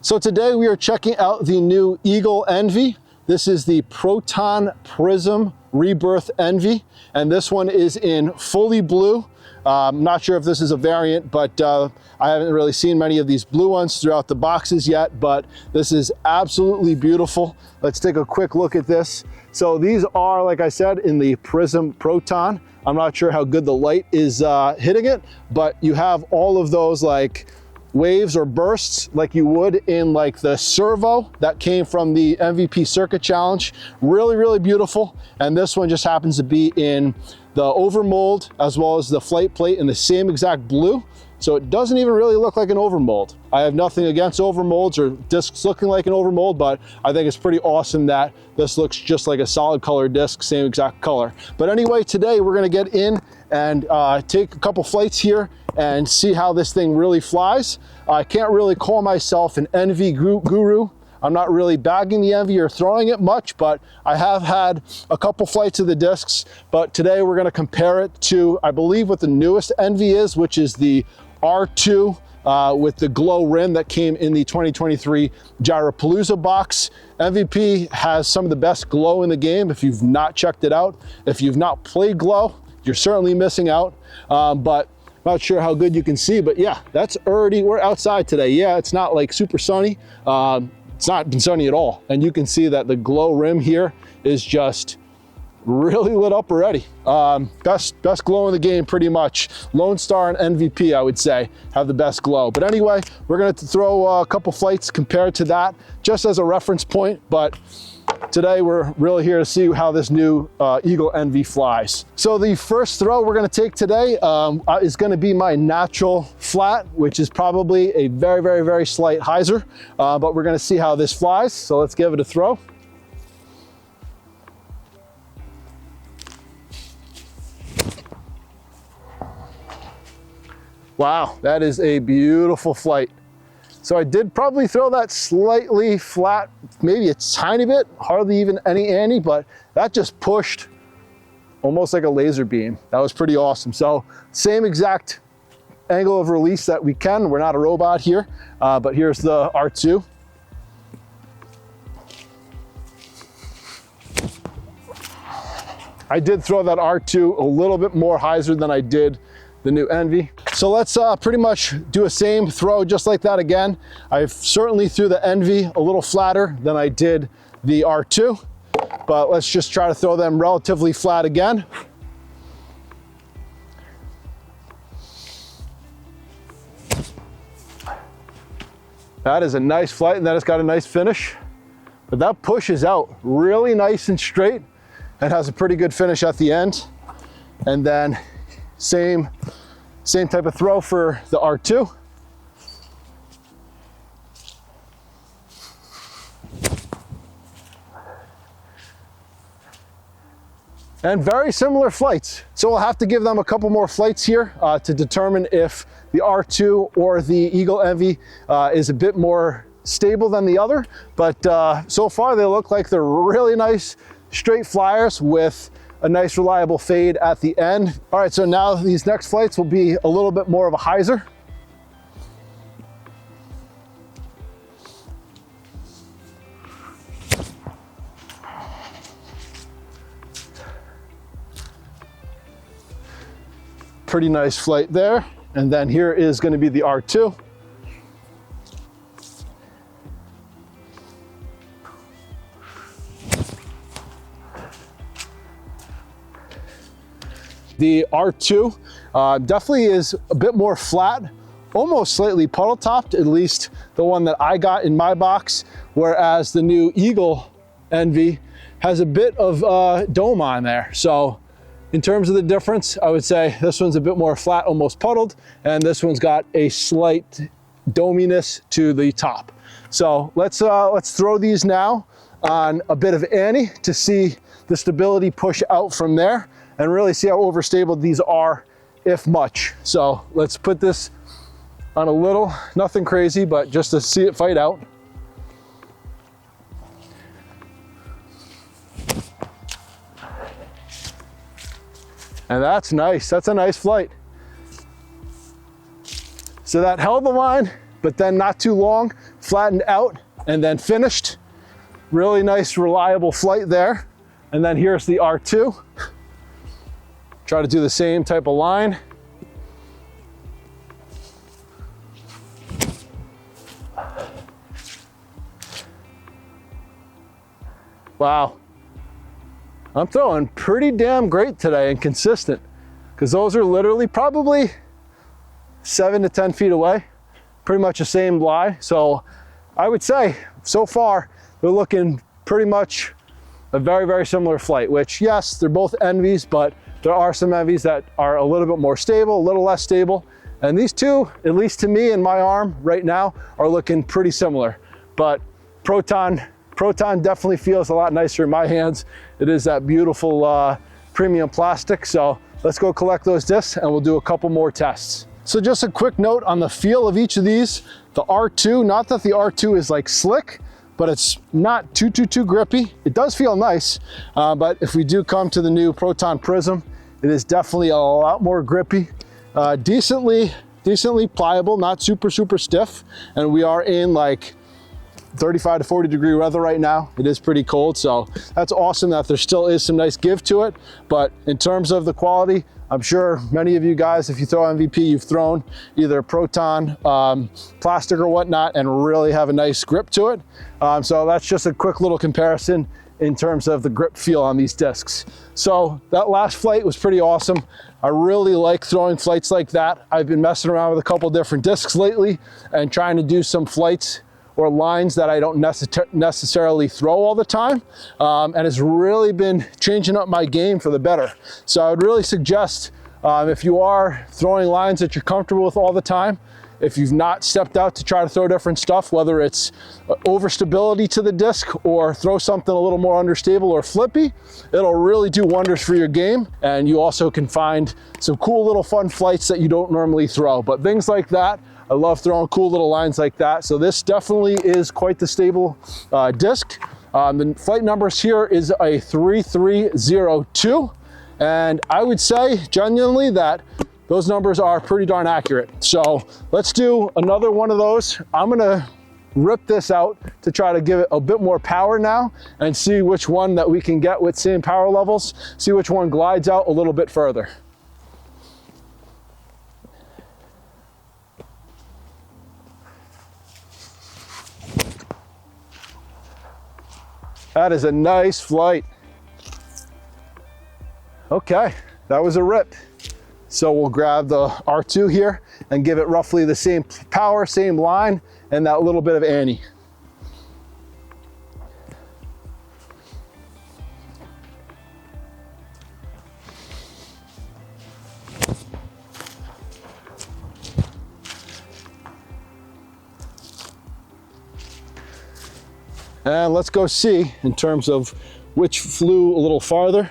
So today we are checking out the new Eagle Envy. This is the Proton Prism Rebirth Envy, and this one is in fully blue. I'm not sure if this is a variant, but I haven't really seen many of these blue ones throughout the boxes yet, but this is absolutely beautiful. Let's take a quick look at this. So these are, like I said, in the Prism Proton. I'm not sure how good the light is hitting it, but you have all of those like waves or bursts like you would in like the servo that came from the MVP Circuit Challenge. Really, really beautiful. And this one just happens to be in the overmold as well as the flight plate in the same exact blue. So it doesn't even really look like an overmold. I have nothing against overmolds or discs looking like an overmold, but I think it's pretty awesome that this looks just like a solid color disc, same exact color. But anyway, today we're gonna get in and take a couple flights here and see how this thing really flies. I can't really call myself an Envy guru. I'm not really bagging the Envy or throwing it much, but I have had a couple flights of the discs. But today we're gonna compare it to, I believe, what the newest Envy is, which is the R2 with the glow rim that came in the 2023 Gyropalooza box. MVP has some of the best glow in the game. If you've not checked it out, if you've not played glow, you're certainly missing out. But not sure how good you can see, but yeah, that's already, we're outside today. Yeah, it's not like super sunny. It's not been sunny at all. And you can see that the glow rim here is just really lit up already. Best glow in the game pretty much. Lone Star and MVP, I would say, have the best glow. But anyway, we're gonna throw a couple flights compared to that just as a reference point, but today we're really here to see how this new Eagle Envy flies. So the first throw we're gonna take today is gonna be my natural flat, which is probably a very, very, very slight hyzer, but we're gonna see how this flies. So let's give it a throw. Wow, that is a beautiful flight. So I did probably throw that slightly flat, maybe a tiny bit, hardly even any ante, but that just pushed almost like a laser beam. That was pretty awesome. So same exact angle of release that we can. We're not a robot here, but here's the R2. I did throw that R2 a little bit more hyzer than I did the new Envy. So let's pretty much do a same throw just like that again. I certainly threw the Envy a little flatter than I did the R2, but let's just try to throw them relatively flat again. That is a nice flight and that has got a nice finish, but that pushes out really nice and straight and has a pretty good finish at the end. And then same type of throw for the R2. And very similar flights. So we'll have to give them a couple more flights here to determine if the R2 or the Eagle Envy is a bit more stable than the other. But so far they look like they're really nice straight flyers with a nice reliable fade at the end. All right, so now these next flights will be a little bit more of a hyzer. Pretty nice flight there. And then here is going to be the R2. The R2 definitely is a bit more flat, almost slightly puddle topped, at least the one that I got in my box, whereas the new Eagle Envy has a bit of dome on there. So in terms of the difference, I would say this one's a bit more flat, almost puddled, and this one's got a slight dominess to the top. So let's throw these now on a bit of ante to see the stability push out from there and really see how overstable these are, if much. So let's put this on a little, nothing crazy, but just to see it fight out. And that's nice, that's a nice flight. So that held the line, but then not too long, flattened out and then finished. Really nice, reliable flight there. And then here's the R2. Try to do the same type of line. Wow. I'm throwing pretty damn great today and consistent, because those are literally probably 7 to 10 feet away. Pretty much the same lie. So I would say so far they're looking pretty much a very, very similar flight, which yes, they're both Envies, but there are some Envies that are a little bit more stable, a little less stable. And these two, at least to me and my arm right now, are looking pretty similar. But Proton definitely feels a lot nicer in my hands. It is that beautiful premium plastic. So let's go collect those discs and we'll do a couple more tests. So just a quick note on the feel of each of these. The R2, not that the R2 is like slick, but it's not too grippy. It does feel nice, but if we do come to the new Proton Prism, it is definitely a lot more grippy. Decently pliable, not super stiff. And we are in like 35 to 40 degree weather right now. It is pretty cold, so that's awesome that there still is some nice give to it. But in terms of the quality, I'm sure many of you guys, if you throw MVP, you've thrown either Proton plastic or whatnot and really have a nice grip to it. So that's just a quick little comparison in terms of the grip feel on these discs. So that last flight was pretty awesome. I really like throwing flights like that. I've been messing around with a couple different discs lately and trying to do some flights or lines that I don't necessarily throw all the time. And it's really been changing up my game for the better. So I would really suggest, if you are throwing lines that you're comfortable with all the time, if you've not stepped out to try to throw different stuff, whether it's overstability to the disc or throw something a little more understable or flippy, it'll really do wonders for your game. And you also can find some cool little fun flights that you don't normally throw. But things like that, I love throwing cool little lines like that. So this definitely is quite the stable disc. The flight numbers here is a 3302. And I would say genuinely that those numbers are pretty darn accurate. So let's do another one of those. I'm gonna rip this out to try to give it a bit more power now and see which one that we can get with same power levels, see which one glides out a little bit further. That is a nice flight. Okay, that was a rip. So we'll grab the R2 here and give it roughly the same power, same line, and that little bit of Annie. And let's go see in terms of which flew a little farther.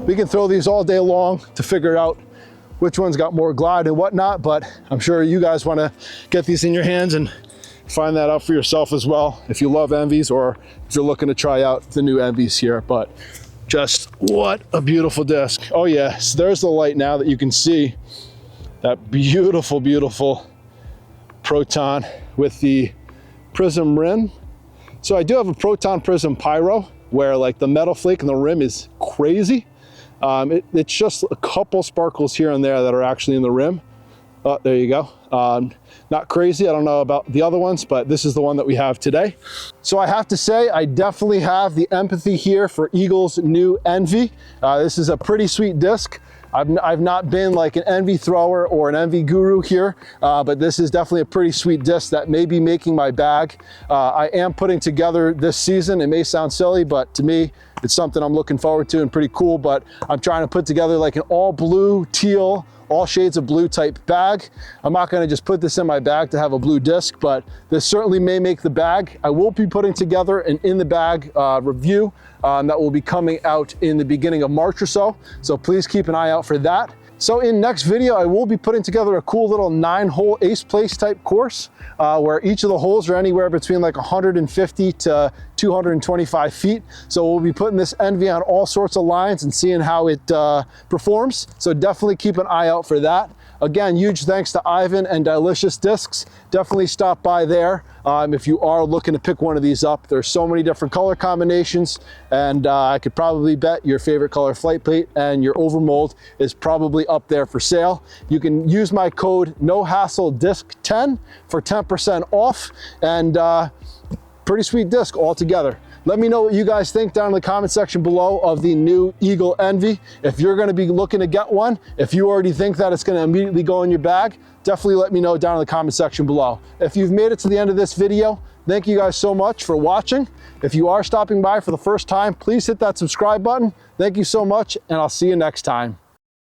We can throw these all day long to figure out which one's got more glide and whatnot, but I'm sure you guys want to get these in your hands and find that out for yourself as well if you love Envies or if you're looking to try out the new Envies here. But just what a beautiful disc. Oh yes, there's the light now that you can see that beautiful Proton with the prism rim. So I do have a Proton Prism Pyro where like the metal flake and the rim is crazy. It's just a couple sparkles here and there that are actually in the rim. Oh, there you go. Not crazy. I don't know about the other ones, but this is the one that we have today. So I have to say, I definitely have the empathy here for Eagle's new Envy. This is a pretty sweet disc. I've not been like an Envy thrower or an Envy guru here, but this is definitely a pretty sweet disc that may be making my bag. I am putting together this season. It may sound silly, but to me, it's something I'm looking forward to and pretty cool. But I'm trying to put together like an all blue, teal, all shades of blue type bag. I'm not gonna just put this in my bag to have a blue disc, but this certainly may make the bag. I will be putting together an in the bag review that will be coming out in the beginning of March or so. So please keep an eye out for that. So in next video, I will be putting together a cool little 9-hole ace place type course where each of the holes are anywhere between like 150 to 225 feet. So we'll be putting this Envy on all sorts of lines and seeing how it performs. So definitely keep an eye out for that. Again, huge thanks to Ivan and Delicious Discs. Definitely stop by there if you are looking to pick one of these up. There's so many different color combinations, and I could probably bet your favorite color flight plate and your overmold is probably up there for sale. You can use my code NOHASSLEDISC10 for 10% off, and pretty sweet disc altogether. Let me know what you guys think down in the comment section below of the new Eagle Envy. If you're gonna be looking to get one, if you already think that it's gonna immediately go in your bag, definitely let me know down in the comment section below. If you've made it to the end of this video, thank you guys so much for watching. If you are stopping by for the first time, please hit that subscribe button. Thank you so much, and I'll see you next time.